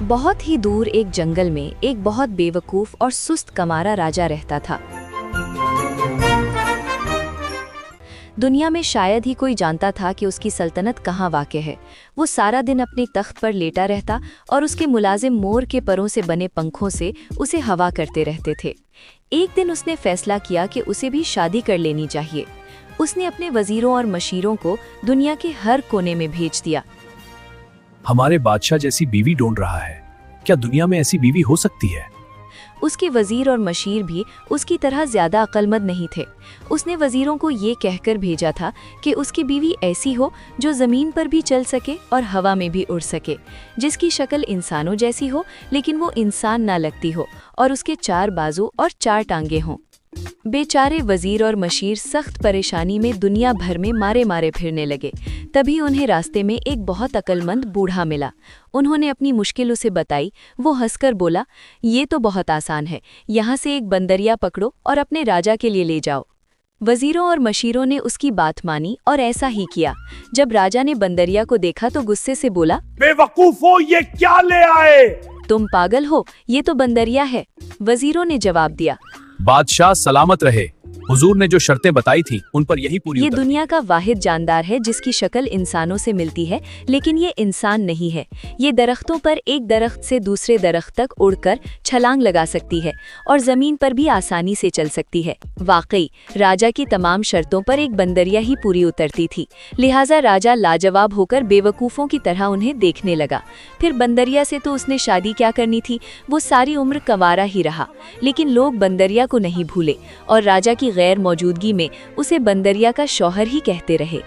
बहुत ही दूर एक जंगल में एक बहुत बेवकूफ और सुस्त कमारा राजा रहता था। दुनिया में शायद ही कोई जानता था कि उसकी सल्तनत कहाँ वाक़ है। वो सारा दिन अपने तख्त पर लेटा रहता और उसके मुलाजिम मोर के परों से बने पंखों से उसे हवा करते रहते थे। एक दिन उसने फैसला किया कि उसे भी शादी कर लेनी चाहिए। उसने अपने वजीरों और मशीरों को दुनिया के हर कोने में भेज दिया। हमारे बादशाह जैसी बीवी ढूंढ रहा है, क्या दुनिया में ऐसी बीवी हो सकती है? उसके वजीर और मशीर भी उसकी तरह ज्यादा अक्लमंद नहीं थे। उसने वजीरों को ये कहकर भेजा था कि उसकी बीवी ऐसी हो जो जमीन पर भी चल सके और हवा में भी उड़ सके, जिसकी शक्ल इंसानों जैसी हो लेकिन वो इंसान ना लगती हो, और उसके 4 बाजू और 4 टांगे हों। बेचारे वजीर और मशीर सख्त परेशानी में दुनिया भर में मारे मारे फिरने लगे। तभी उन्हें रास्ते में एक बहुत अक्लमंद बूढ़ा मिला। उन्होंने अपनी मुश्किल उसे बताई। वो हंसकर बोला, ये तो बहुत आसान है, यहाँ से एक बंदरिया पकड़ो और अपने राजा के लिए ले जाओ। वजीरों और मशीरों ने उसकी बात मानी और ऐसा ही किया। जब राजा ने बंदरिया को देखा तो गुस्से से बोला, बेवकूफो, ये क्या ले आए? तुम पागल हो, ये तो बंदरिया है। वजीरों ने जवाब दिया, बादशाह सलामत रहे, हुजूर ने जो शर्तें बताई थी उन पर यही पूरी ये उतरती। दुनिया का वाहिद जानदार है जिसकी शक्ल इंसानों से मिलती है, लेकिन ये इंसान नहीं है। ये दरख्तों पर एक दरख्त से दूसरे दरख्त तक उड़कर छलांग लगा सकती है और जमीन पर भी आसानी से चल सकती है। वाकई राजा की तमाम शर्तों पर एक बंदरिया ही पूरी उतरती थी। लिहाजा राजा लाजवाब होकर बेवकूफ़ों की तरह उन्हें देखने लगा। फिर बंदरिया से तो उसने शादी क्या करनी थी, वो सारी उम्र कंवारा ही रहा। लेकिन लोग बंदरिया को नहीं भूले और राजा की गैर मौजूदगी में उसे बंदरिया का शौहर ही कहते रहे।